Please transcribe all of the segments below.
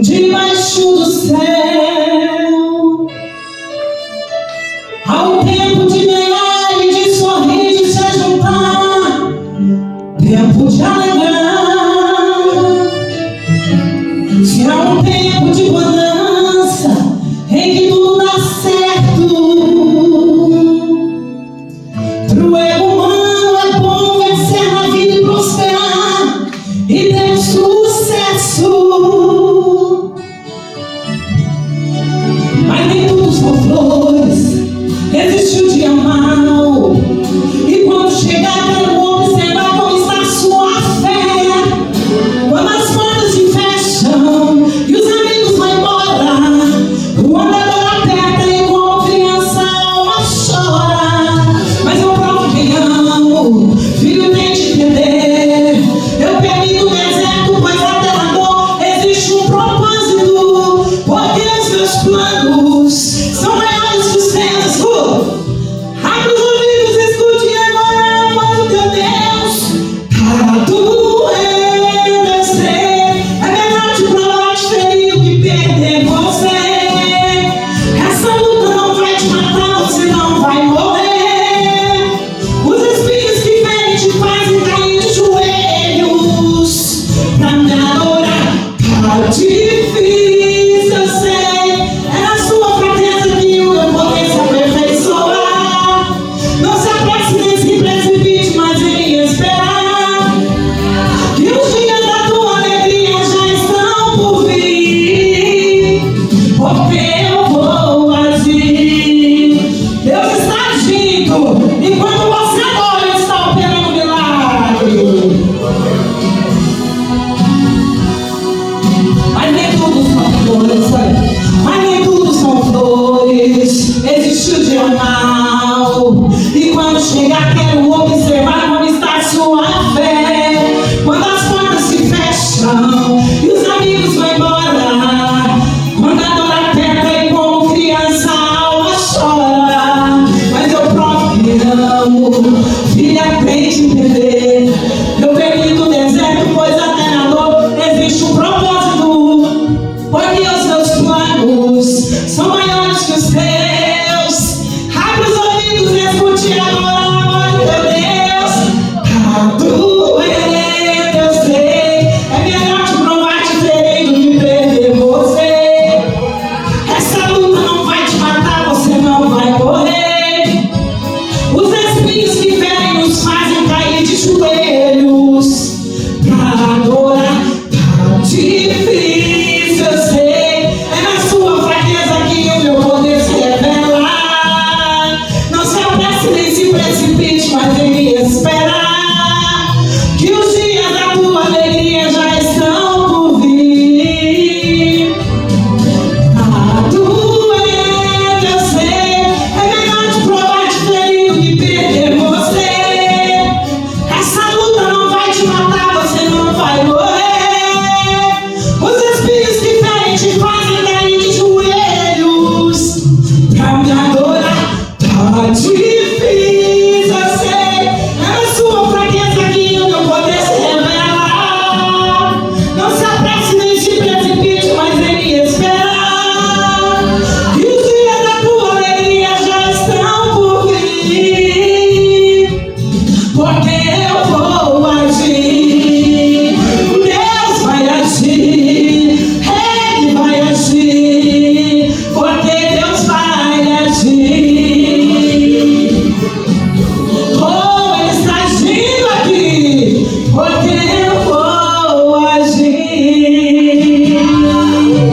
debaixo do céu. Ao tempo de ganhar e de sorrir, de se juntar, tempo de alegrar. Se há um tempo de bonança em que tudo dá certo, pro ego humano é bom vencer na vida e prosperar e ter sucesso. Mas nem tudo são flores, existe o dia mau. E quando chegar, quero observar como está a sua fé. Quando as portas se fecham e os amigos vão embora, o andador aperta e como criança a alma chora. Mas eu provo quem amo, filho, tente entender. Eu perdi o deserto, pois até na dor existe um propósito. Porque os meus planos são maiores que os seus. Abre os ouvidos, escute agora a voz do teu Deus. Tá doendo, eu sei. É melhor te provar ferido que perder você. Essa luta não vai te matar, você não vai morrer. Os espinhos que ferem te fazem cair de joelhos pra me adorar. Tá difícil, eu sei. É na sua fraqueza que o meu poder se aperfeiçoar. Não se apresse nem se precipite, mas em esperar. Que os dias da tua alegria já estão por vir. Porque eu vou agir. Deus está agindo. Enquanto você adora, Ele está operando milagre. Mas nem tudo são flores, sabe? Mas nem tudo são flores. Existe o dia mau. E quando chegar, quero observar como está a sua fé. Quando as portas se fecham e os amigos vão embora, quando a dor aperta e como criança a alma chora. Mas eu provo que amo, filha, tente entender. Eu permito o deserto, pois até na dor existe um propósito. Porque os meus planos são maiores que os teus. Abre os ouvidos e escute agora a voz do teu Deus. Tá doendo, eu sei. É melhor te provar te ferir do que perder você. Essa luta não vai te matar, você não vai morrer. Os espinhos que ferem nos fazem cair de joelhos pra adorar. Tá difícil, eu sei. É na sua fraqueza que o meu poder se revela. Não se apresse nem se precipite, mas em me esperar. Que os dias da tua alegria já estão por vir. Tá doendo, eu sei. É melhor te provar te ferir do que perder você. Essa luta não vai te matar, você não vai morrer. Os espinhos que ferem te fazem cair de joelhos pra me adorar. Tá difícil, eu sei. É na sua fraqueza que o meu poder se revela. Não se apresse nem se precipite, mas em me esperar. Que os dias da tua alegria já estão por vir. Porque eu vou agir. Deus vai agir. Ele vai agir. Porque Deus vai agir. Oh, Ele está agindo aqui. Porque eu vou agir.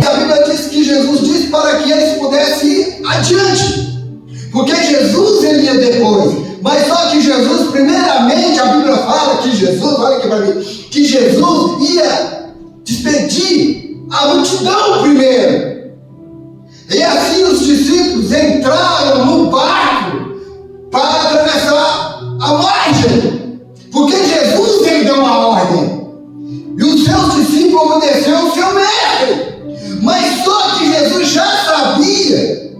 A Bíblia diz que Jesus disse para que eles pudessem ir adiante, porque Jesus ele ia depois. Mas só que Jesus, primeiramente, a Bíblia fala que Jesus, olha aqui para mim, que Jesus ia despedir a multidão primeiro. E assim os discípulos entraram no barco para atravessar a margem, porque Jesus ele deu uma ordem. E os seus discípulos obedeceram o seu mestre. Mas só que Jesus já sabia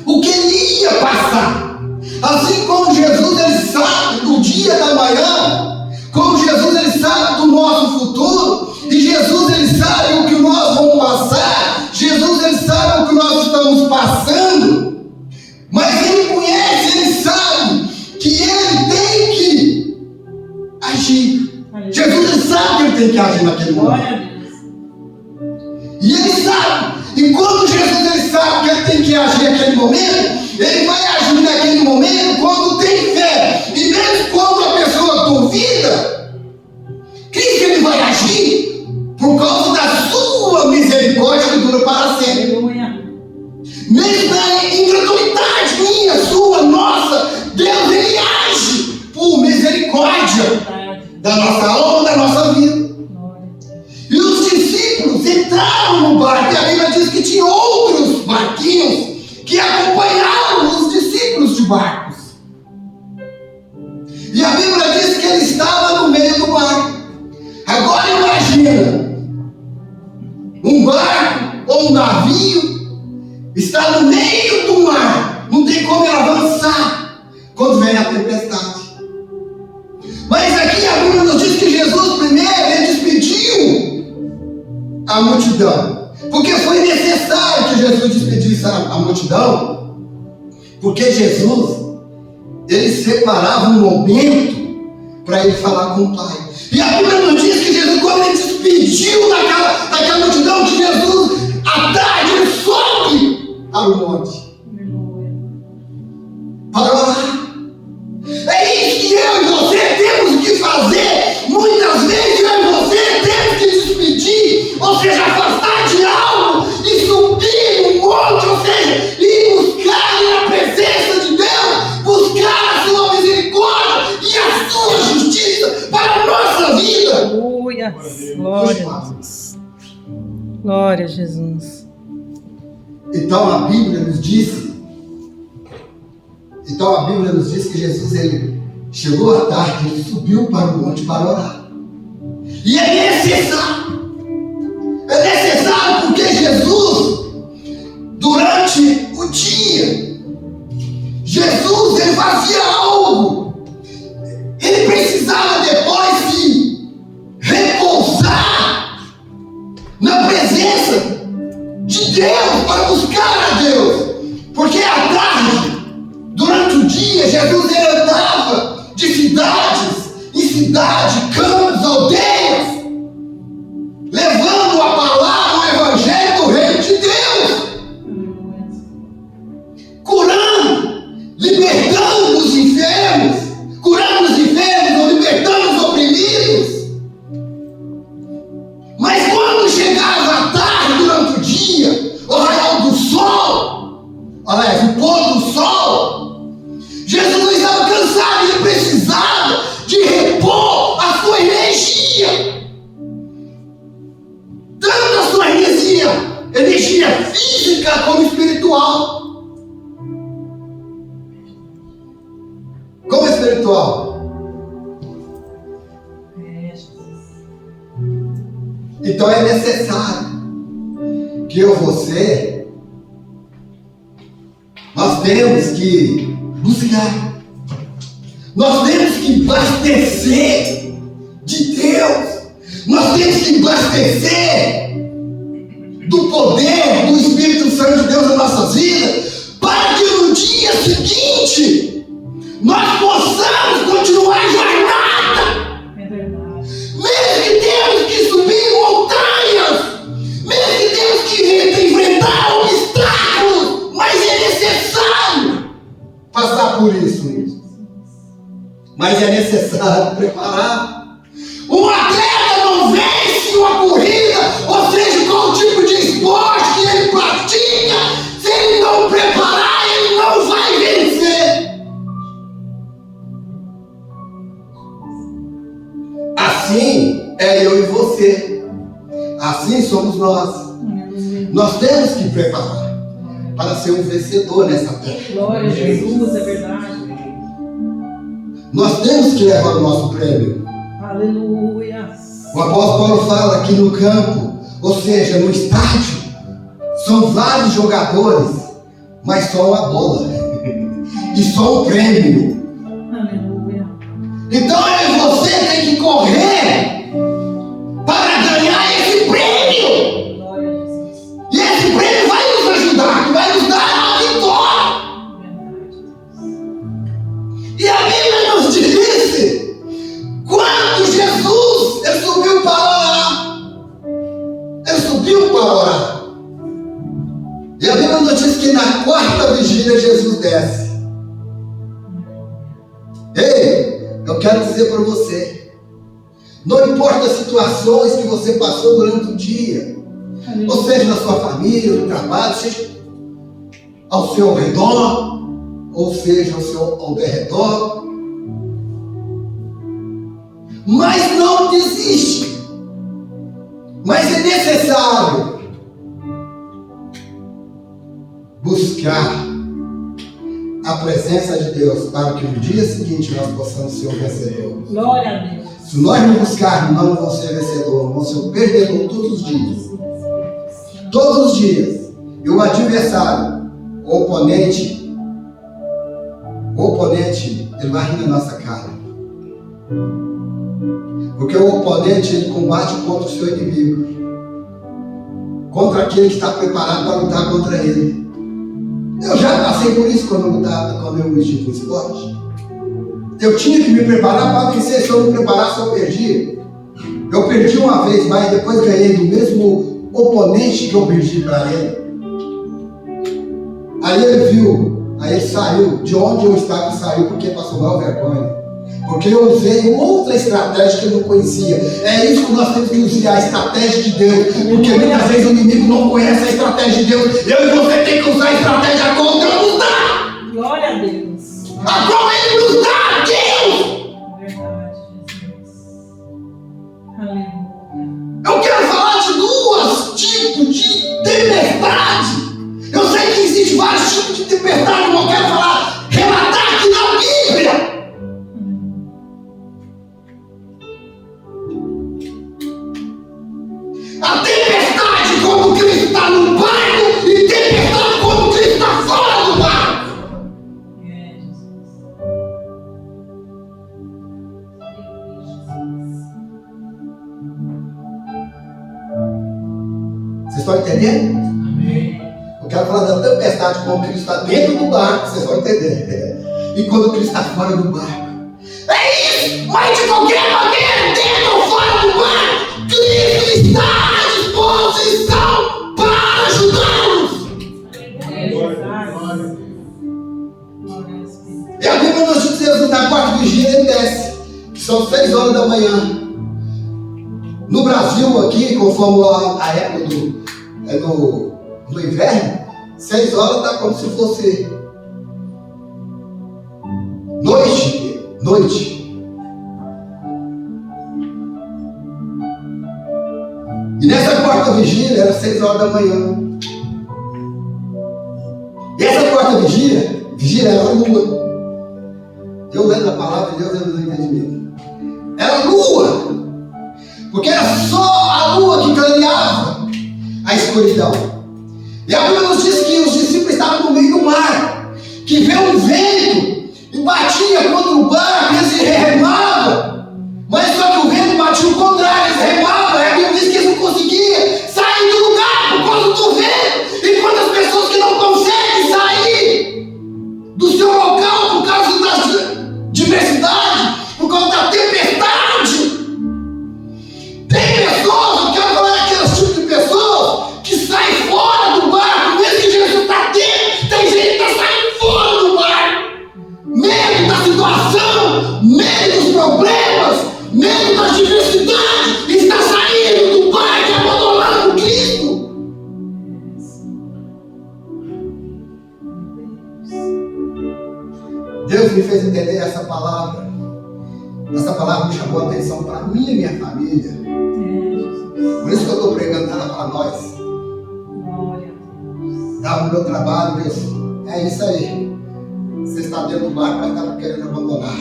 o que ele ia passar. Assim como Jesus ele sabe do dia da manhã, como Jesus ele sabe do nosso futuro, e Jesus ele sabe o que nós vamos passar. sabe que ele tem que agir naquele momento. Glória a Deus. E ele sabe. E quando Jesus ele sabe que ele tem que agir naquele momento, ele vai agir naquele momento quando tem fé. E mesmo quando a pessoa duvida, Cristo ele vai agir por causa da sua misericórdia que dura para sempre. Aleluia. Mesmo na incredulidade minha, sua, nossa, Deus ele age por misericórdia Verdade. da nossa alma, da nossa vida. Glória. E os discípulos entraram no barco, e a Bíblia diz que tinha outros barquinhos que acompanharam os discípulos de barcos. E a Bíblia diz que ele estava no meio do barco. Agora imagina, um barco ou um navio está no meio do mar, não tem como ele avançar quando vem a tempestade. Mas aqui a Bíblia nos diz que Jesus primeiro ele despediu a multidão, porque foi necessário que Jesus despedisse a multidão, porque Jesus ele separava um momento para ele falar com o Pai. E a Bíblia nos diz que Jesus, quando ele despediu daquela multidão, que Jesus à tarde ele sobe para o monte Aleluia. para orar. É isso que eu e você temos que fazer. Muitas vezes eu e você temos que despedir, ou seja, afastar de algo e subir no monte, ou seja, ir buscar na presença de Deus, buscar a sua misericórdia e a sua justiça para a nossa vida. Aleluia. Glória a Jesus. Glória a Jesus. Então a Bíblia nos diz que Jesus ele chegou à tarde, ele subiu para o monte para orar. E é necessário porque Jesus, durante o dia, Jesus ele fazia algo, ele precisava depois se repousar na presença de Deus, para buscar a Deus, porque à tarde, durante o dia, Jesus ele andava de cidades em cidade, campos, aldeias, levando a palavra, o evangelho do reino de Deus, curando, libertando os enfermos, ou libertando os oprimidos. Mas quando chegava a tarde, durante o dia, o raiar do sol, aliás, o pôr do sol, Jesus estava cansado e precisava de repor a sua energia. Tanto a sua energia física como espiritual. Como espiritual? Então é necessário que eu e você, nós temos que buscar, nós temos que abastecer de Deus, nós temos que abastecer do poder do Espírito Santo de Deus nas nossas vidas, para que no dia seguinte nós possamos continuar a jornada. É verdade. Mesmo que temos que subir montanhas, mesmo que temos que enfrentar obstáculos, mas é necessário passar por isso. Mas é necessário preparar. Um atleta não vence uma corrida, ou seja, qual tipo de esporte que ele pratica, se ele não preparar, ele não vai vencer. Assim é eu e você. Assim somos nós. Nós temos que preparar para ser um vencedor nessa terra. Glória a Jesus, é verdade. Nós temos que levar o nosso prêmio. Aleluia. O apóstolo Paulo fala aqui no campo, ou seja, no estádio, são vários jogadores, mas só uma bola e só um prêmio. Aleluia. Então eu e você tem que correr para ganhar esse prêmio. Glória a Jesus. E esse prêmio vai nos ajudar, que vai nos dar a vitória. E a Bíblia nos diz, quando Jesus subiu que na quarta vigília Jesus desce. Ei, eu quero dizer para você, não importa as situações que você passou durante o dia, ou seja na sua família, no trabalho, seja ao seu redor, ou seja ao derredor, mas não desiste. Mas é necessário buscar a presença de Deus para que no dia seguinte nós possamos ser o vencedor. Glória a Deus. Se nós não buscarmos, nós não vamos ser vencedor, vamos ser o perdedor todos os dias. Todos os dias. E o adversário, o oponente, ele vai rir na nossa cara. Porque o oponente, ele combate contra o seu inimigo, contra aquele que está preparado para lutar contra ele. Eu já passei por isso quando eu mexi com esporte. Eu tinha que me preparar para vencer. Se eu não preparasse, eu perdi. Eu perdi uma vez, mas depois ganhei do mesmo oponente que eu perdi para ele. Aí ele viu, aí ele saiu de onde eu estava, saiu porque passou mal vergonha. Porque eu usei outra estratégia que eu não conhecia. É isso que nós temos que usar, a estratégia de Deus. Porque muitas vezes o inimigo não conhece a estratégia de Deus. Eu e você tem que usar a estratégia qual Deus nos dá. Glória a Deus. A qual Ele nos dá, Deus. Verdade, Jesus. Aleluia. Eu quero falar de duas tipos de tempestade. Eu sei que existem vários tipos de tempestade, mas eu quero falar, relatar aqui na Bíblia. A tempestade quando Cristo está no barco e tempestade quando Cristo está fora do barco. Vocês estão entendendo? Amém. Eu quero falar da tempestade quando Cristo está dentro do barco, vocês vão entender. E quando Cristo está fora do barco. É isso! Mas de qualquer maneira, dentro ou fora do barco, Cristo está à disposição para ajudá-los. E a Bíblia nos diz que na quarta vigília ele desce, que são 6 horas da manhã. No Brasil, aqui, conforme a época do inverno, 6 horas está como se fosse noite. E nessa quarta vigília era 6 horas da manhã. E essa quarta vigília era a lua. Eu lendo a palavra de Deus, eu não entendi. Era lua. Porque era só a lua que clareava a escuridão. E a Bíblia nos diz que os discípulos estavam no meio do mar, que veio um vento e batia contra o barco, e eles remavam. Mas só que o vento batia o contrário, eles remavam. E a Bíblia diz que eles não conseguiam sair do lugar por causa do vento. E quantas pessoas que não conseguem sair do seu local por causa das diversidades, por causa da tempestade. Tem pessoas, eu quero falar daqueles tipos de pessoas que saem fora do barco, mesmo que Jesus está dentro, tem gente que está saindo fora do barco. Medo da situação, medo dos problemas, medo das diversidades, está saindo do barco e abandonando Cristo. Deus me fez entender essa palavra. Essa palavra me chamou a atenção para mim e minha família. Por isso que eu estou pregando ela para nós. Dá no meu trabalho, Deus. É isso aí. Você está dentro do barco, mas estava querendo abandonar.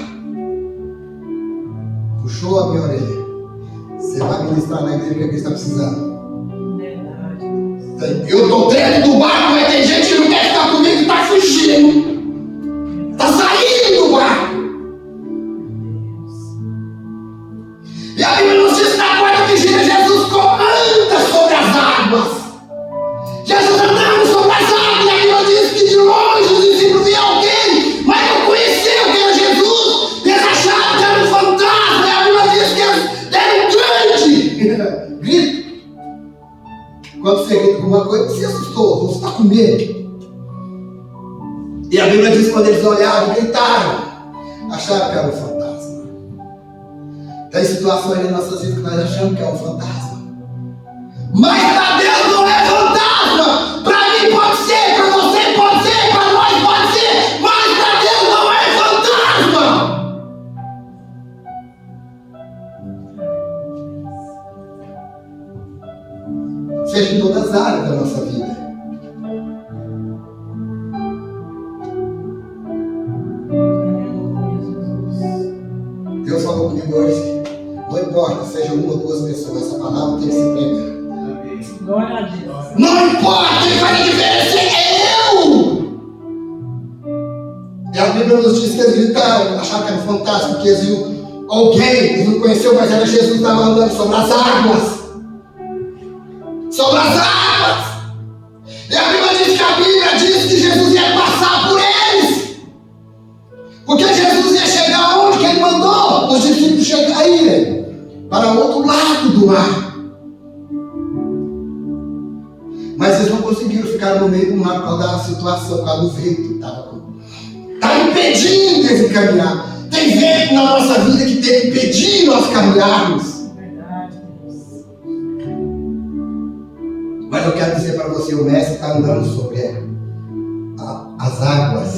Puxou a minha orelha. Você vai ministrar na igreja que está precisando. Eu estou dentro do barco, mas tem gente que não quer ficar comigo e está fugindo. Está saindo do barco. E a Bíblia nos diz que na quarta vigília Jesus anda sobre as águas. Jesus andava sobre as águas. E a Bíblia diz que de longe os discípulos viam alguém, mas não conheciam que era Jesus. Eles acharam que era um fantasma. E a Bíblia diz que era um grande grito. Quando você grita alguma coisa, você assustou, você está com medo. E a Bíblia diz que quando eles olharam, gritaram, acharam que era um fantasma. Tem situações nas nossas vidas que nós achamos que é um fantasma. Mas para Deus não é fantasma. Para mim pode ser, para você pode ser, para nós pode ser. Mas para Deus não é fantasma. Seja em todas as áreas da nossa vida. Deus falou comigo hoje. Não importa, seja uma ou duas pessoas, essa palavra tem que se pregar. Glória a Deus. Não importa, quem faz a diferença é eu. E a Bíblia nos diz que eles gritaram, acharam que era um fantasma, porque eles viram alguém, eles não conheceram, mas era Jesus que estava andando sobre as águas. Sobre as águas. E a Bíblia diz que Jesus ia passar por eles. Porque Jesus ia chegar onde que ele mandou os discípulos irem, para o outro lado do mar. Mas eles não conseguiram ficar no meio do mar por causa da situação, por causa do vento que estava impedindo eles de caminhar. Tem vento na nossa vida que tem que impedir nós caminharmos. Mas eu quero dizer para você, o mestre está andando sobre as águas.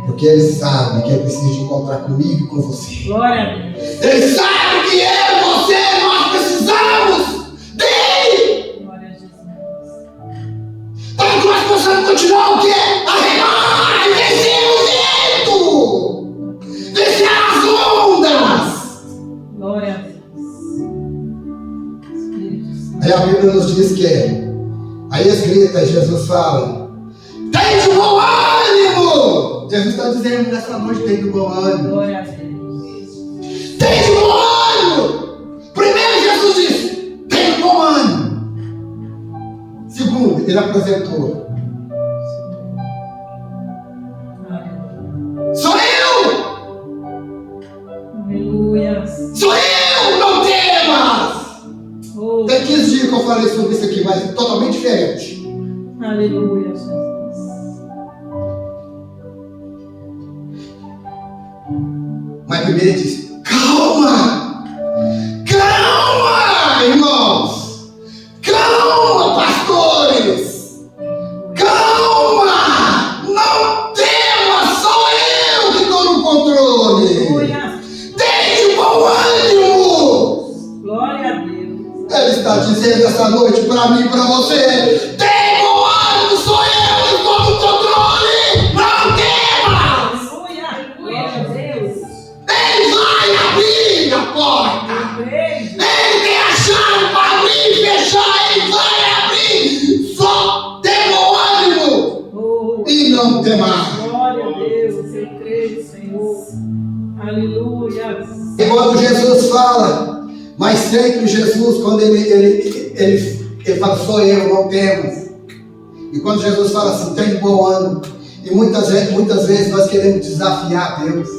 Porque ele sabe que ele precisa de encontrar comigo e com você. Glória a Deus. Ele sabe que eu, você, nós precisamos dele. Glória a Jesus. Para que nós possamos continuar o quê? A remar e vencer o vento. Vencer as ondas. Glória a Deus. Aí a Bíblia nos diz que aí eles gritam, Jesus fala: tem de bom ânimo! Jesus está dizendo nessa noite: tem de bom ânimo. Glória a Deus. Tem de bom ânimo! Primeiro, Jesus disse: tem de bom ânimo. Segundo, ele apresentou: sou eu! Aleluia. Sou eu! Não temas! Oh. Tem 15 dias que eu falei sobre isso aqui, mas totalmente diferente. Aleluia, Jesus. Mas primeiro ele disse: calma! Calma, irmãos! Calma, pastores! Calma! Não tema! Sou eu que estou no controle! Aleluia. Tem de bom ânimo! Glória a Deus. Ele está dizendo essa noite para mim e para você: tem bom ânimo! Sou eu que estou no controle! Não temas! Aleluia. Glória a Deus. Ele vai abrir a porta! Ele tem a chave para abrir e fechar! Ele vai abrir! Só tem bom ânimo! Oh. E não temar! Glória a Deus. Eu creio, Senhor. Aleluia. E quando Jesus fala, mas sempre Jesus, quando ele fala: sou eu, não temas. E quando Jesus fala assim: tem bom ânimo. E muitas vezes nós queremos desafiar Deus.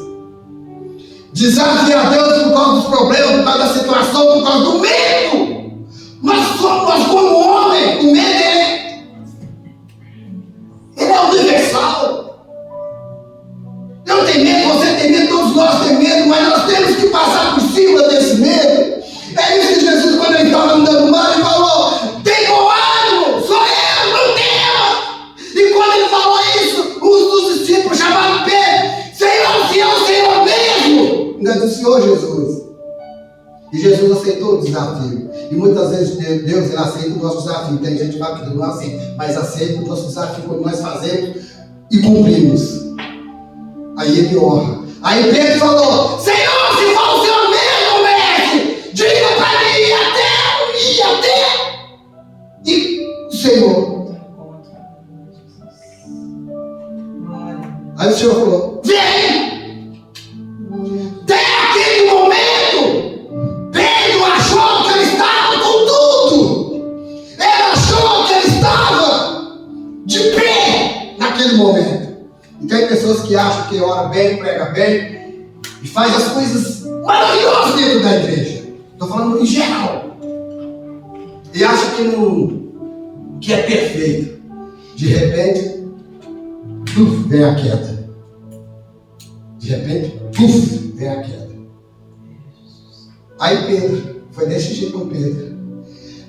Desafiar Deus por causa dos problemas, por causa da situação, por causa do medo. Nós como homem, o medo ele é universal. Eu tenho medo, você tem medo, todos nós temos medo, mas nós temos que passar por cima desse medo. É isso que Jesus, quando ele estava andando no mar, ele falou: tem bom ânimo, sou eu, não tema. E quando ele falou isso, os dos discípulos chamaram Pedro: Senhor mesmo. Ainda disse: Senhor Jesus. E Jesus aceitou o desafio. E muitas vezes Deus ele aceita o nosso desafio. Tem gente que fala que Deus não aceita, mas aceita o nosso desafio quando nós fazemos e cumprimos. Aí ele honra. Aí Pedro falou: Senhor, se for o Senhor mesmo, mestre, diga para mim ir até. E o Senhor. Aí o Senhor falou: vem! Até aquele momento, Pedro achou que ele estava com tudo. Ele achou que ele estava de pé naquele momento. E tem pessoas que acham que ora bem, prega bem e faz as coisas maravilhosas dentro da igreja. Estou falando em geral. E acha que é perfeito. De repente, vem a queda. De repente, vem a queda. Aí Pedro, foi desse jeito com Pedro.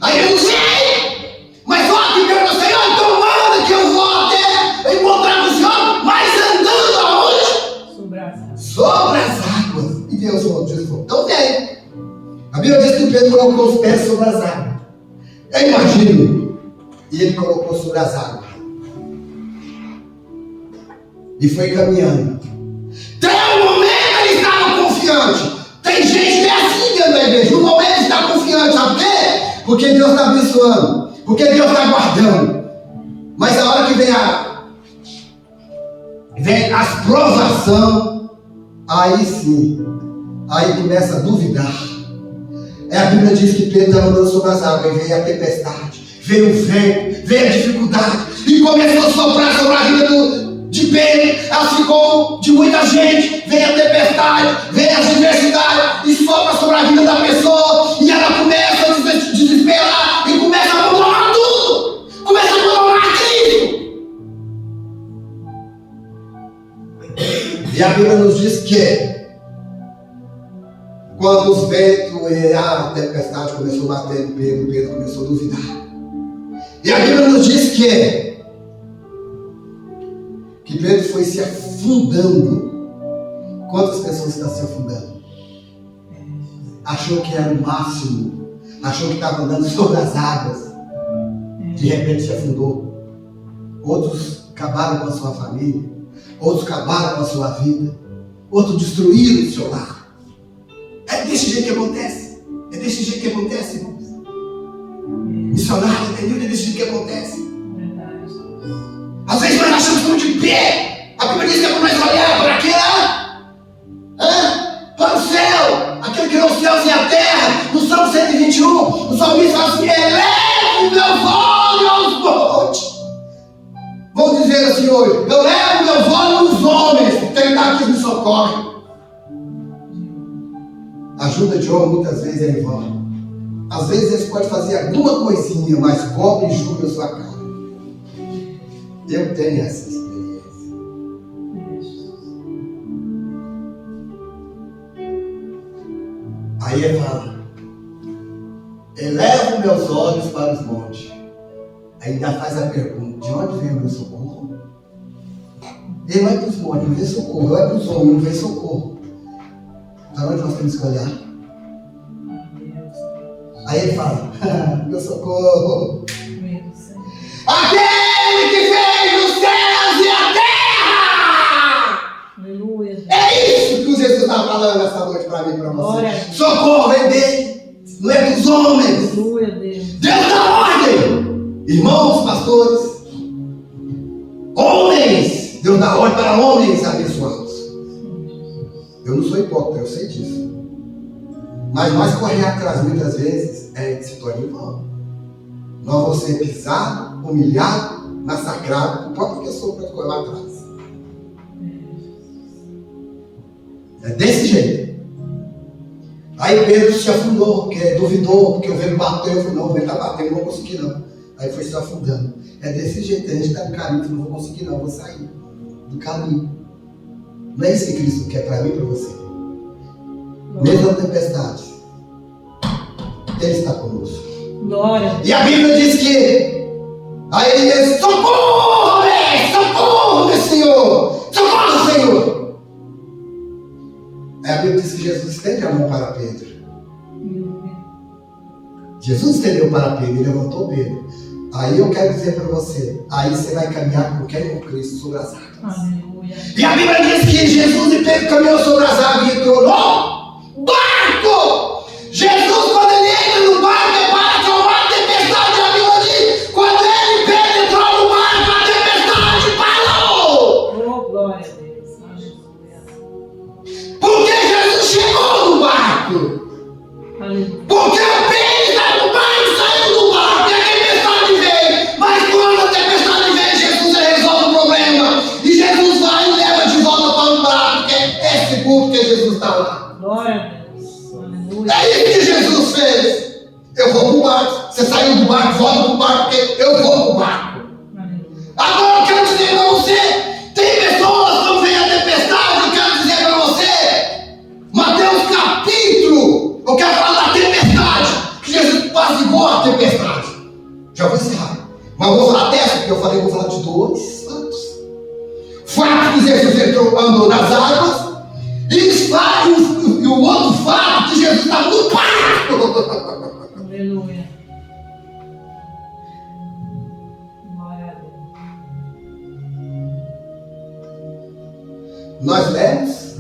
Aí eu não sei, mas ó, que Deus do Senhor, então manda que eu vou até encontrar com o Senhor, mas andando aonde? Sobre as águas. E Deus falou, então vem. A Bíblia diz que Pedro colocou os pés sobre as águas. Eu imagino, e ele colocou sobre as águas. E foi caminhando. Até o momento ele estava confiante. Tem gente que é assim dentro da igreja. No momento ele está confiante. Sabe por quê? Porque Deus está abençoando. Porque Deus está guardando. Mas a hora que vem as provações, aí sim, aí começa a duvidar. A Bíblia diz que Pedro estava andando sobre as águas. E veio a tempestade, veio o vento, veio a dificuldade. E começou a soprar sobre a vida de Pedro, assim como de muita gente. Vem a tempestade, vem a adversidade e sopra sobre a vida da pessoa, e ela começa a desesperar e começa a abandonar tudo, começa a abandonar Cristo. E a Bíblia nos diz que quando os ventos e a tempestade começou a bater em Pedro, Pedro começou a duvidar. E a Bíblia nos diz que Pedro foi se afundando. Quantas pessoas estão se afundando? Achou que era o máximo, achou que estava andando sobre as águas, de repente se afundou. Outros acabaram com a sua família, outros acabaram com a sua vida, outros destruíram o seu lar. É desse jeito que acontece. É desse jeito que acontece, irmãos. Missionário, entendeu? É desse jeito que acontece. Às vezes nós achamos que estamos de pé. A Bíblia diz que é para nós olhar para quê? Para o céu. Aquele que criou os céus e a terra. No Salmo 121, o salmista fala assim: elevo meus olhos aos montes. Vou dizer assim hoje: eu levo meus olhos aos homens, porque ele está aqui me socorre. A ajuda de homem muitas vezes é em vão. Às vezes eles podem fazer alguma coisinha, mas cobre e julga a sua cara. Eu tenho essa experiência. Aí ele fala: elevo meus olhos para os montes. Aí ainda faz a pergunta: de onde vem o meu socorro? Ele vai para os montes, não vê socorro. Vai para os homens, não vê socorro. Para onde nós temos que olhar? Aí ele fala: meu socorro. Aquele que fez os céus e a terra! Aleluia. É isso que o Jesus está falando essa noite para mim e para você. Socorro é dele, não é dos homens. Aleluia, Deus. Deus dá ordem. Irmãos, pastores, homens, Deus dá ordem para homens abençoados. Eu não sou hipócrita, eu sei disso. Mas nós correr atrás muitas vezes se torna em vão. Nós vamos ser pisados, humilhados, massacrados, por própria pessoa para correr lá atrás. É desse jeito. Aí Pedro se afundou, porque duvidou, porque o vento bateu. Eu falei: não, o vento está batendo, não vou conseguir não. Aí foi se afundando. É desse jeito, a gente está no caminho, não vou conseguir não, vou sair do caminho. Não é isso que Cristo quer para mim e para você. Mesmo na tempestade, Ele está conosco. Glória. E a Bíblia diz que aí ele diz: socorro, socorro, Senhor, socorro, Senhor. Aí a Bíblia diz que Jesus estende a mão para Pedro. Jesus estendeu para Pedro e levantou Pedro. Aí eu quero dizer para você: aí você vai caminhar com quem? Com Cristo sobre as águas. Aleluia. E a Bíblia diz que Jesus e Pedro caminhou sobre as águas e entrou no barco. Jesus, quando ele entra no barco, é para acalmar a tempestade. A Bíblia diz: quando ele, Pedro, entrou no barco, a tempestade parou. Oh, glória a Deus. Aleluia. Porque Jesus chegou no barco. Aleluia. Porque o Pedro está no barco e saiu do barco. E a tempestade veio. Mas quando a tempestade vem, Jesus resolve o problema. E Jesus vai e leva de volta para o barco, que é seguro, porque Jesus está lá. Glória a Deus. É isso que Jesus fez. Eu vou para o barco. Você saiu do barco, volta para o barco, porque eu vou para o barco. Agora eu quero dizer para você: tem apaziguou a tempestade. Já vou encerrar. Mas vou falar dessa, porque eu falei, eu vou falar de dois fatos. Fato que Jesus andou nas águas, e o outro fato que Jesus estava no barco. Aleluia. Glória a Deus. Nós lemos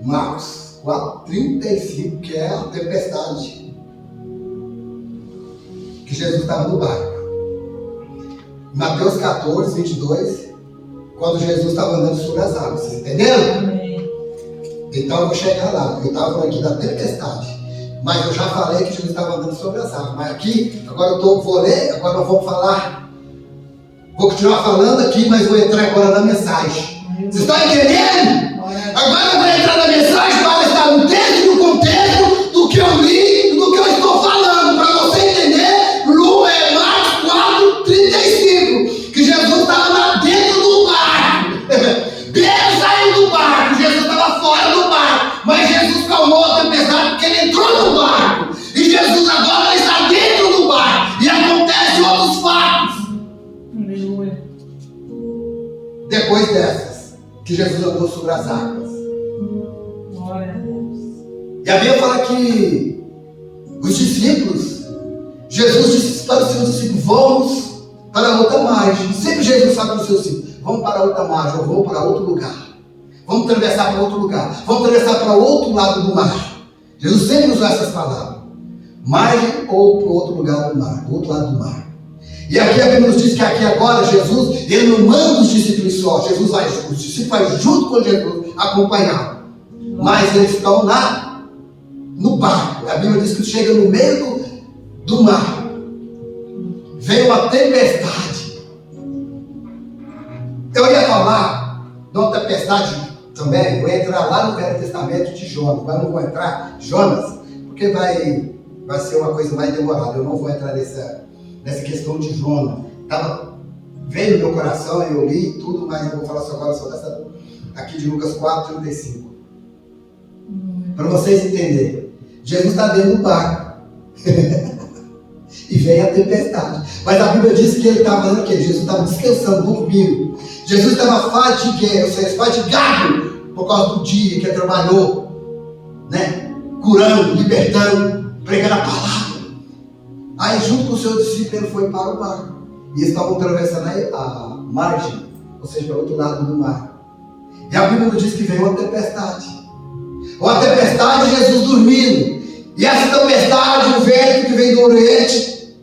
Marcos 4:35, que é a tempestade, que Jesus estava no barco. Mateus 14:22, quando Jesus estava andando sobre as águas. Vocês entenderam? Amém. Então eu vou chegar lá. Eu estava falando aqui da tempestade, mas eu já falei que Jesus estava andando sobre as águas. Mas aqui, agora vou ler, agora nós vamos falar. Vou continuar falando aqui, mas vou entrar agora na mensagem. Vocês estão entendendo? Agora eu vou entrar na mensagem para estar no texto e no contexto do que eu li e do que eu estou falando. Para você entender, Marcos 4:35, que Jesus estava lá dentro do barco. Pedro saiu do barco, Jesus estava fora do barco. Mas Jesus calmou a tempestade porque ele entrou no barco. E Jesus agora está dentro do barco. E acontecem outros fatos. Aleluia. Depois dessas, que Jesus andou sobre as águas. Glória a Deus. E a Bíblia fala que os discípulos, Jesus disse para os seus discípulos, vamos para outra margem. Sempre Jesus fala para os seus discípulos, vamos para outra margem, ou vamos para outro lugar. Vamos atravessar para outro lugar. Vamos atravessar para o outro lado do mar. Jesus sempre usou essas palavras. Margem ou para o outro lugar do mar, outro lado do mar. E aqui a Bíblia nos diz que aqui agora Jesus, ele não manda os discípulos só. Jesus vai, os discípulos vão junto com Jesus, acompanhar. Mas eles estão lá no barco. A Bíblia diz que chega no meio do mar. Veio uma tempestade. Eu ia falar de uma tempestade também. Vou entrar lá no Velho Testamento de Jonas. Mas não vou entrar Jonas, porque vai ser uma coisa mais demorada. Eu não vou entrar nessa questão de Jonas. Veio no meu coração, eu li tudo, mas eu vou falar só agora só dessa aqui de Lucas 4:35. Para vocês entenderem. Jesus está dentro do barco. E vem a tempestade. Mas a Bíblia diz que ele estava fazendo o quê? Jesus estava descansando, dormindo. Jesus estava fatigado por causa do dia que ele trabalhou, né? Curando, libertando, pregando a palavra. Aí junto com o seu discípulo ele foi para o barco. E eles estavam atravessando a margem, ou seja, para o outro lado do mar. E a Bíblia diz que veio uma tempestade. Uma tempestade, Jesus dormindo. E essa tempestade, o vento que vem do Oriente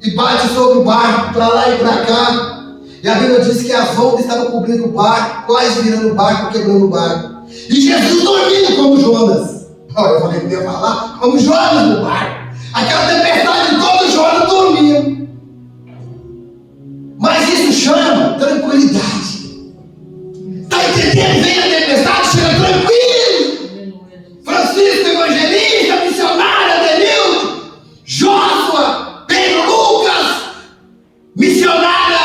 e bate sobre o barco, para lá e para cá. E a Bíblia diz que as ondas estavam cobrindo o barco, quase virando o barco, quebrando o barco. E Jesus dormindo como Jonas. Olha, eu falei que ia falar como Jonas no barco. Aquela tempestade toda, Jonas dormindo. Mas isso chama tranquilidade. Está entendendo? Vem a tempestade, chega tranquilo. Francisco, evangelista, missionário, Adenildo, Joshua, Pedro, Lucas, missionária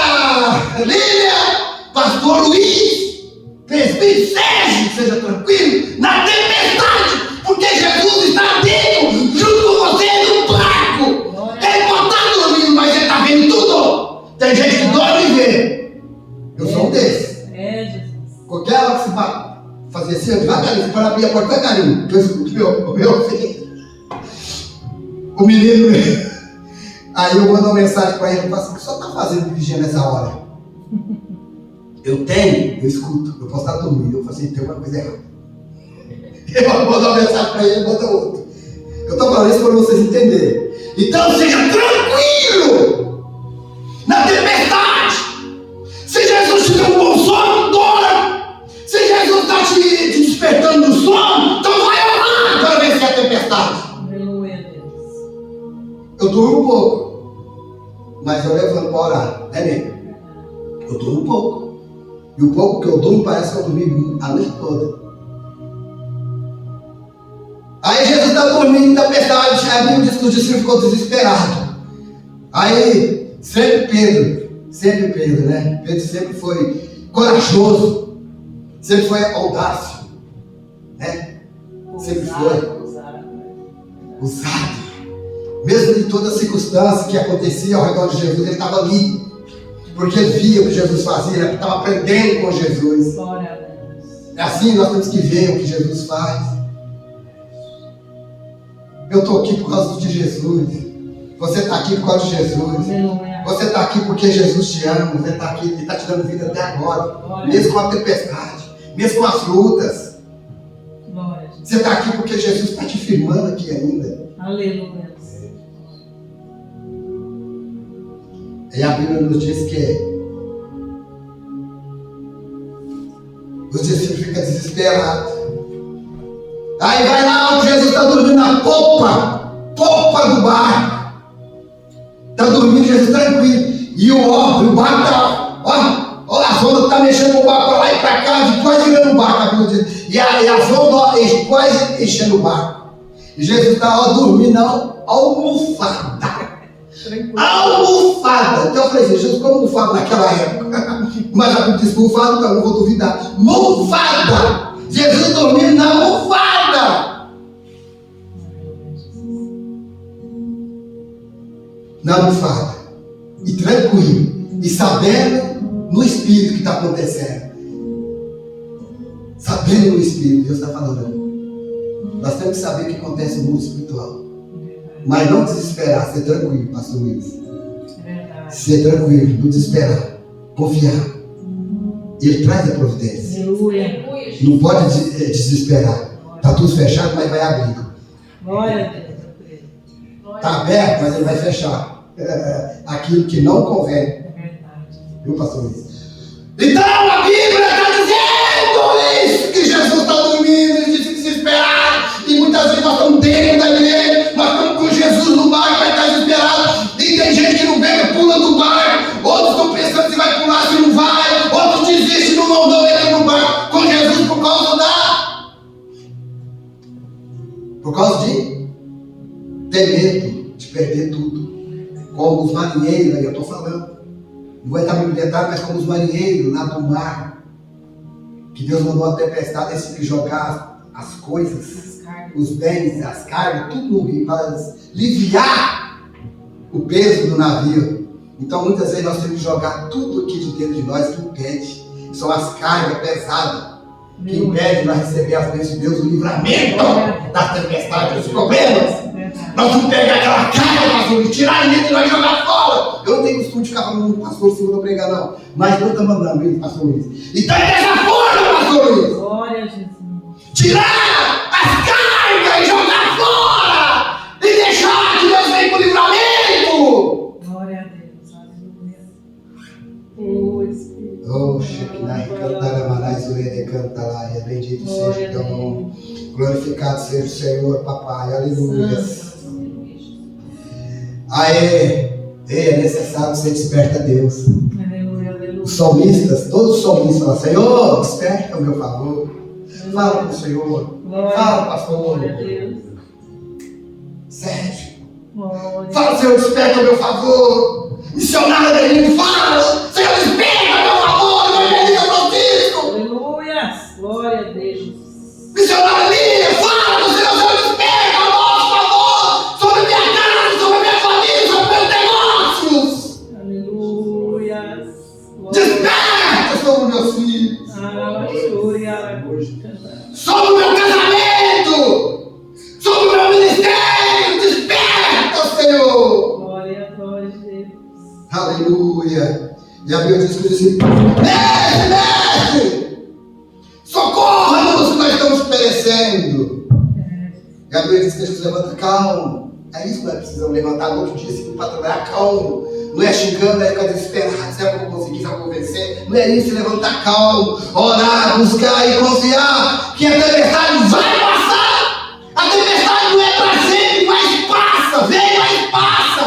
Lília, pastor Luiz, presbítero Sérgio, seja tranquilo, na tempestade, porque Jesus está dentro, junto com você no barco. Ele pode estar dormindo, mas ele está vendo tudo. Tem gente que dorme e vê. Eu sou um desses. Jesus. Qualquer hora que se fazer assim, devagarinho, para abrir a porta devagarinho, que eu escuto o meu filho, o menino. Aí eu mando uma mensagem para ele e falo assim: o que o senhor está fazendo vigia nessa hora? Eu escuto, eu posso estar dormindo, eu falo assim: tem alguma coisa errada. Eu mando uma mensagem para ele e manda outra. Eu estou falando isso para vocês entenderem. Então seja tranquilo na tempestade. Se Jesus te deu um bom sono, dorme. Se Jesus está te despertando do sono, então vai orar para vencer a tempestade. Aleluia, Deus. Eu durmo um pouco, mas eu levanto para orar, né, nego? Eu durmo um pouco. E o pouco que eu durmo parece que eu dormi a noite toda. Aí Jesus está dormindo em tempestade. A Bíblia diz que os discípulos ficou desesperados. Aí, sempre Pedro, né? Pedro sempre foi corajoso, sempre foi audácio, né? Sempre foi usado. Mesmo de toda circunstância que acontecia ao redor de Jesus, ele estava ali. Porque ele via o que Jesus fazia, ele estava aprendendo com Jesus. Glória a Deus. É assim, nós temos que ver o que Jesus faz. Eu estou aqui por causa de Jesus. Você está aqui por causa de Jesus. Aleluia. Você está aqui porque Jesus te ama. Você está aqui, Ele está te dando vida até agora. Glória. Mesmo Mesmo com a tempestade, mesmo com as lutas. Glória. Você está aqui porque Jesus está te firmando aqui ainda. Aleluia. E a Bíblia nos diz que os discípulos ficam desesperados. Aí vai lá, Jesus está dormindo na popa do barco. Está dormindo, Jesus tranquilo. E o barco está, ó, as ondas estão mexendo o barco para lá e para cá, quase virando o barco, a Bíblia diz. E as ondas quase enchendo o barco. E Jesus está dormindo almofada. Almofada. Então eu falei assim, Jesus ficou almofado naquela época. Mas a Bíblia diz almofada, então eu não vou duvidar. Almofada. Jesus dormindo na almofada. Na almofada. E tranquilo. E sabendo no Espírito o que está acontecendo. Sabendo no Espírito, Deus está falando. Nós temos que saber o que acontece no mundo espiritual. Mas não desesperar, ser tranquilo, pastor Luiz. Ser tranquilo, não desesperar. Confiar. Ele traz a providência. Não pode desesperar. Está tudo fechado, mas vai abrir. Glória a Deus. Está aberto, mas ele vai fechar. Aquilo que não convém. Viu, pastor Luiz? Então a Bíblia está dizendo isso, que Jesus está dormindo, ele disse desesperado. E muitas vezes nós estamos dentro da igreja, nós estamos com Jesus no barco, vai estar desesperado. E tem gente que não pega, pula do barco. Outros estão pensando se vai pular, se não vai. Outros desistem, não mandam ele no barco com Jesus por causa de ter medo de perder tudo. Como os marinheiros, aí eu estou falando. Não vai estar muito detalhe, mas como os marinheiros lá do mar, que Deus mandou uma tempestade, eles tinham que jogar as coisas, os bens, as cargas, tudo no rio, para aliviar o peso do navio. Então muitas vezes nós temos que jogar tudo aqui de dentro de nós que impede. São as cargas pesadas que impedem nós receber as bênçãos de Deus, o livramento das tempestades, dos problemas. Nós vamos pegar aquela carga, pastor, e tirar dentro e nós jogar fora. Eu não tenho costume de ficar falando pastor segunda pregar, não. Mas Deus está mandando isso, pastor Luiz. Então é dessa forma, pastor Luiz. Glória a Jesus. Tirar as cargas e jogar fora. E deixar que Deus venha com o livramento. Glória a Deus. Aleluia. Oh, Espírito. Oh, Shekinah, cantar amanais, urede, cantar, bendito seja o teu nome. Glorificado seja o Senhor, papai. Aleluia. É necessário que você desperte a Deus. Aleluia, aleluia. Os salmistas, todos os salmistas falam, Senhor, desperta o meu favor. Fala com o Senhor. Fala, pastor. Glória a Deus. Sérgio. Glória. Fala, Senhor, desperta o meu favor. Missionário Adelino, fala. Senhor, desperta o meu favor. Meu Evangelista Francisco. Aleluia. Glória a Deus. Missionário Adelino, fala, Senhor, desperta o nosso favor. Sobre a minha casa, sobre a minha família, sobre meus negócios. Aleluia. Desperta sobre os meus filhos. Sobre o meu casamento. Sobre o meu ministério. Desperta, Senhor. Glória a Deus. Aleluia. E a Bíblia diz que disse: mestre, socorra-nos que nós estamos perecendo. E a Bíblia diz que Jesus levanta calmo. É isso que nós precisamos levantar no outro dia, assim, para trabalhar calmo. Não é xingando, não é ficar desesperado, sabe como conseguir, sabe como vencer. Não é isso, é levantar calmo, orar, buscar e confiar que a tempestade vai passar. A tempestade não é para sempre, mas passa, vem, mas passa.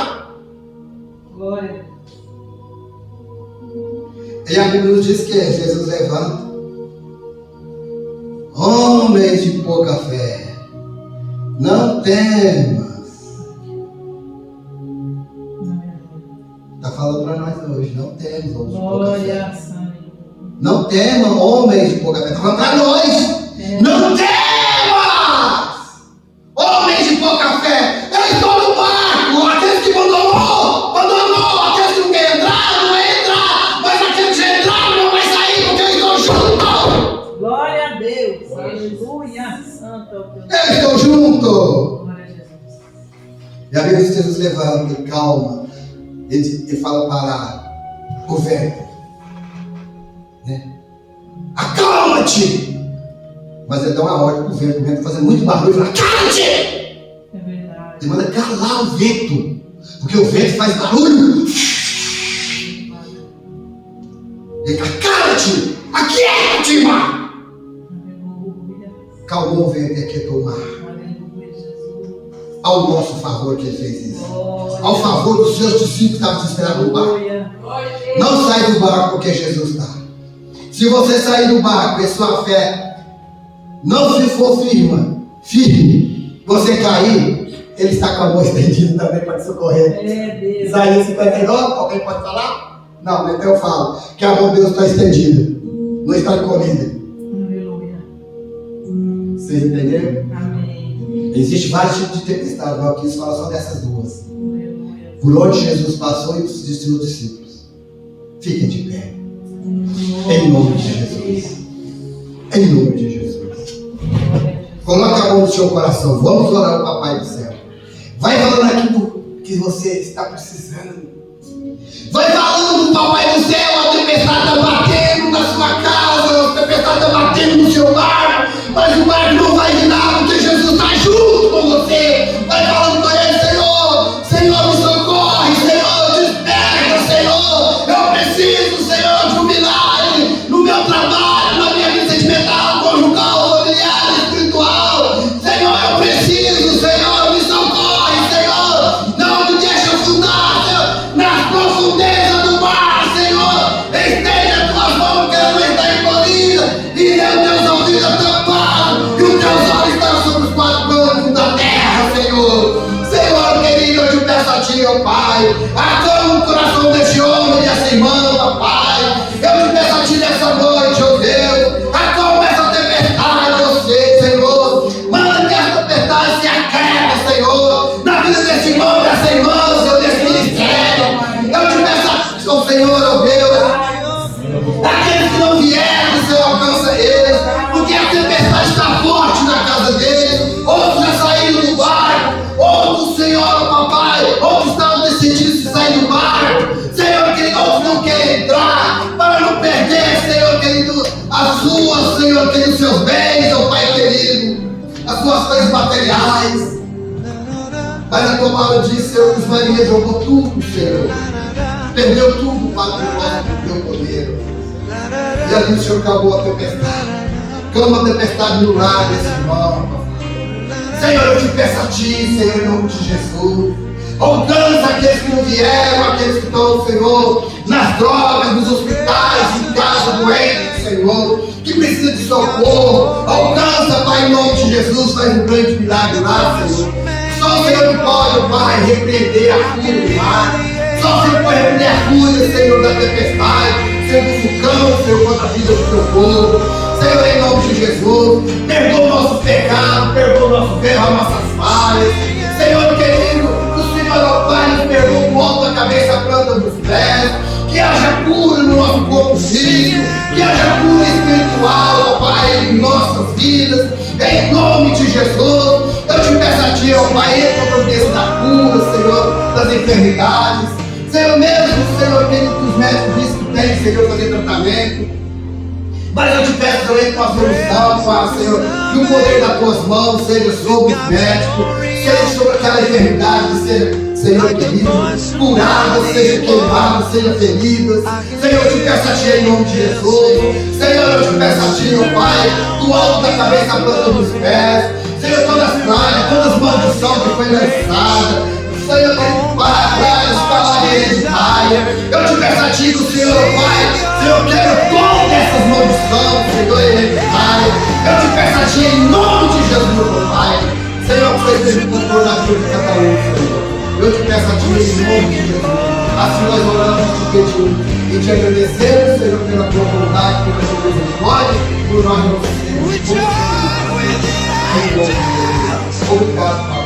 Glória. E a Bíblia nos diz que Jesus levanta. Homens de pouca fé, não temas. Está falando para nós hoje, não temas, homens de pouca fé. Não temas, homens de pouca fé. Está falando para nós. Não temas, homens de pouca fé. Eu estou no barco, levanta, calma. Ele fala para o vento, né? Acalma-te! Mas ele dá uma ordem para o vento fazendo muito barulho, ele fala, cala-te! É verdade. Ele manda calar o vento, porque o vento faz barulho. Ele fala, cala-te! Aquieta-te, mar! Calmou o vento e aquietou o mar. Ao nosso favor que ele fez isso. Ao favor dos seus discípulos que estavam esperando no barco. Não sai do barco porque Jesus está. Se você sair do barco e sua fé não se for firme, você cair, ele está com a mão estendida também para te socorrer. Isaías 59, alguém pode falar? Não, mas então eu falo que a mão de Deus está estendida, não está encolhida. Vocês entenderam? Amém. Existem vários tipos de tempestade, mas eu quis falar só dessas duas. Por onde Jesus passou e os seus discípulos. Fiquem de pé. Em nome de Jesus. Em nome de Jesus. Coloque a mão no seu coração. Vamos orar ao Papai do Céu. Vai falando aquilo que você está precisando. Vai falando, Papai do Céu, a tempestade está batendo na sua casa, a tempestade está batendo no seu barco, mas o barco não vai virar porque Jesus está junto com você. Vai falando com ele, Senhor, Senhor, me socorre, Senhor, desperta, Senhor, eu preciso, Senhor, de um milagre no meu trabalho, na minha vida sentimental, conjugal, familiar, espiritual. Senhor, eu preciso, Senhor, me socorre, Senhor, não me deixe afundar, Senhor, nas profundezas do mar, Senhor. Estende as tuas mãos que ela não está encolhida e dê os teus ouvidos tampados e os teus olhos estão sobre os quatro cantos da terra, Senhor. Senhor querido, eu te peço a ti, ó Pai, acalma o coração desse homem e dessa irmã, papai. Eu te peço a ti nessa noite, ó Deus, acalma essa tempestade, eu sei, Senhor. Manda que essa tempestade se acabe, Senhor, na vida desse irmão, dessa irmã, Senhor, desse ministério. Eu te peço, ó Senhor, ó Deus, aqueles que não vieram, Senhor, alcança eles, porque a tempestade está forte na casa deles. Outros já saíram do barco, outros, Senhor, papai, outros estavam decididos se sair do barco, Senhor querido, outros não querem entrar para não perder, Senhor querido, as suas, Senhor querido, seus bens, ó Pai querido, as suas coisas materiais. Mas a tua palavra diz, Senhor, que os marinheiros jogou tudo, Senhor, perdeu tudo para o teu poder. E ali o Senhor acabou a tempestade. Clama a tempestade no lar desse irmão. Senhor, eu te peço a ti, Senhor, em nome de Jesus. Alcança aqueles que não vieram, aqueles que estão, Senhor, nas drogas, nos hospitais, em casa, doentes, Senhor, que precisa de socorro. Alcança, Pai, em nome de Jesus, faz um grande milagre lá, Senhor. Só o Senhor que pode, Pai, repreender a fúria do mar. Só o Senhor pode repreender a fúria, Senhor, da tempestade. Senhor, do vulcão, Senhor, contra a vida do teu povo. Senhor, em nome de Jesus, perdoa o nosso pecado, perdoa o nosso erro, as nossas falhas. Senhor querido, o Senhor, ó Pai, nos perdoa o alto da cabeça, a planta dos pés. Que haja cura no nosso corpo físico, que haja cura espiritual, ó Pai, em nossas vidas. Em nome de Jesus, eu te peço a ti, ó Pai, entra na providência da cura, Senhor, das enfermidades. Senhor, mesmo, Senhor, querido, que os médicos dizem que tem, Senhor, fazer tratamento. Mas eu te peço, Senhor, com a solução, Pai, Senhor, que o poder das tuas mãos seja sobre os médicos, seja sobre aquela enfermidade, seja, Senhor querido, curada, seja queimada, seja ferida. Senhor, eu te peço a ti em nome de Jesus. Senhor, eu te peço a ti, ó Pai, do alto da cabeça à planta dos pés. Senhor, todas as pragas, todas as maldições que foi lançada. Senhor, pragas, palavras hereditárias. Eu te peço a ti, do Senhor, ó Pai, Senhor, eu quero todas essas maldições, Senhor, hereditárias. Eu te peço a ti em nome de Jesus, ó Pai. Senhor, que você seja o controle da vida de cada um, Senhor. Eu te peço a ti em nome de Jesus. Assim nós oramos, te pedimos e te agradecemos, Senhor, pela tua bondade, pela tua misericórdia, por nós não sermos. Obrigado, Pai.